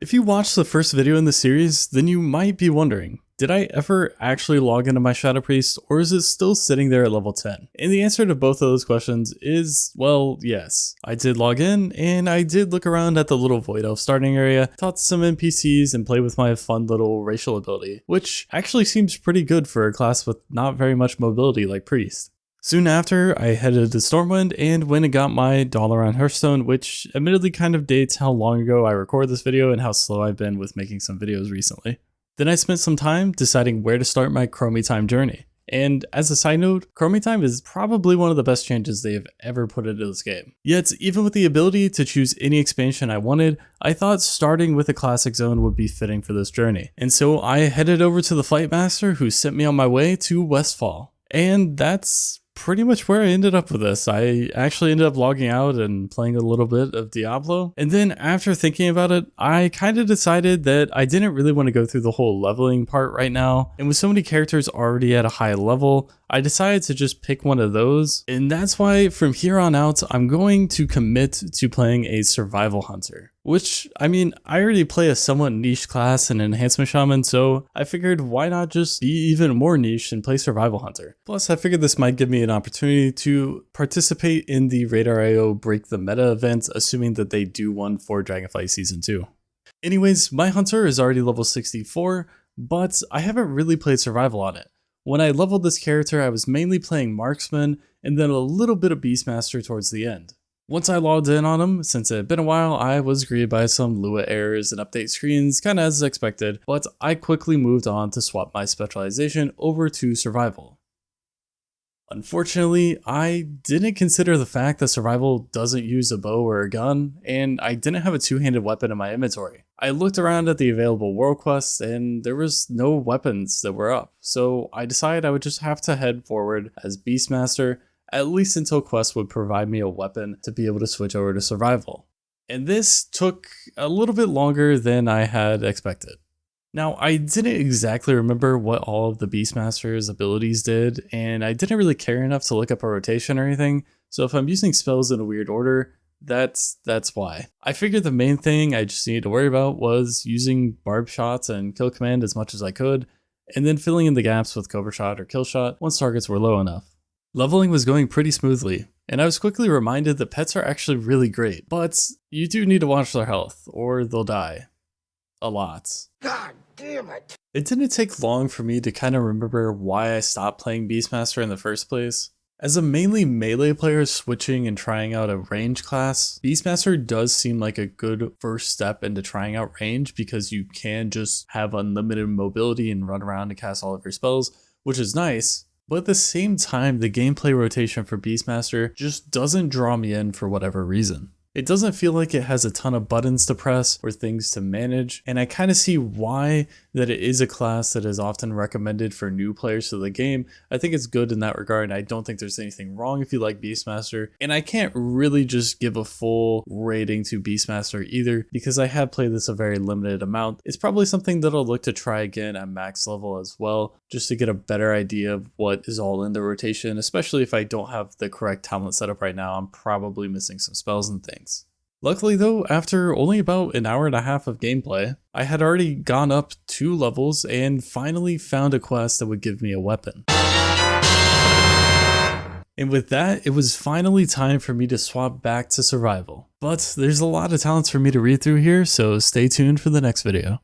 If you watched the first video in the series, then you might be wondering, did I ever actually log into my Shadow Priest, or is it still sitting there at level 10? And the answer to both of those questions is, well, yes. I did log in, and I did look around at the little Void Elf starting area, talk to some NPCs, and play with my fun little racial ability, which actually seems pretty good for a class with not very much mobility like Priest. Soon after, I headed to Stormwind and went and got my Dalaran Hearthstone, which admittedly kind of dates how long ago I recorded this video and how slow I've been with making some videos recently. Then I spent some time deciding where to start my Chromie Time journey. And as a side note, Chromie Time is probably one of the best changes they have ever put into this game. Yet, even with the ability to choose any expansion I wanted, I thought starting with a classic zone would be fitting for this journey. And so I headed over to the Flight Master who sent me on my way to Westfall. And that's pretty much where I ended up with this. I actually ended up logging out and playing a little bit of Diablo. And then after thinking about it, I kind of decided that I didn't really want to go through the whole leveling part right now. And with so many characters already at a high level, I decided to just pick one of those. And that's why from here on out, I'm going to commit to playing a survival hunter. Which, I mean, I already play a somewhat niche class in Enhancement Shaman, so I figured why not just be even more niche and play Survival Hunter. Plus, I figured this might give me an opportunity to participate in the Radar.io Break the Meta event, assuming that they do one for Dragonflight Season 2. Anyways, my hunter is already level 64, but I haven't really played Survival on it. When I leveled this character, I was mainly playing Marksman, and then a little bit of Beastmaster towards the end. Once I logged in on him, since it had been a while, I was greeted by some Lua errors and update screens, kinda as expected, but I quickly moved on to swap my specialization over to Survival. Unfortunately, I didn't consider the fact that Survival doesn't use a bow or a gun, and I didn't have a two-handed weapon in my inventory. I looked around at the available world quests, and there was no weapons that were up, so I decided I would just have to head forward as Beastmaster, at least until quests would provide me a weapon to be able to switch over to Survival. And this took a little bit longer than I had expected. Now, I didn't exactly remember what all of the Beastmaster's abilities did, and I didn't really care enough to look up a rotation or anything, so if I'm using spells in a weird order, that's why. I figured the main thing I just needed to worry about was using barb shots and kill command as much as I could, and then filling in the gaps with Cobra Shot or Kill Shot once targets were low enough. Leveling was going pretty smoothly, and I was quickly reminded that pets are actually really great, but you do need to watch their health, or they'll die. A lot. God damn it! It didn't take long for me to kind of remember why I stopped playing Beastmaster in the first place. As a mainly melee player switching and trying out a range class, Beastmaster does seem like a good first step into trying out range because you can just have unlimited mobility and run around and cast all of your spells, which is nice. But at the same time, the gameplay rotation for Beastmaster just doesn't draw me in for whatever reason. It doesn't feel like it has a ton of buttons to press or things to manage, and I kind of see why that it is a class that is often recommended for new players to the game. I think it's good in that regard, and I don't think there's anything wrong if you like Beastmaster, and I can't really just give a full rating to Beastmaster either, because I have played this a very limited amount. It's probably something that I'll look to try again at max level as well, just to get a better idea of what is all in the rotation, especially if I don't have the correct talent setup right now. I'm probably missing some spells and things. Luckily though, after only about an hour and a half of gameplay, I had already gone up 2 levels and finally found a quest that would give me a weapon. And with that, it was finally time for me to swap back to Survival. But there's a lot of talents for me to read through here, so stay tuned for the next video.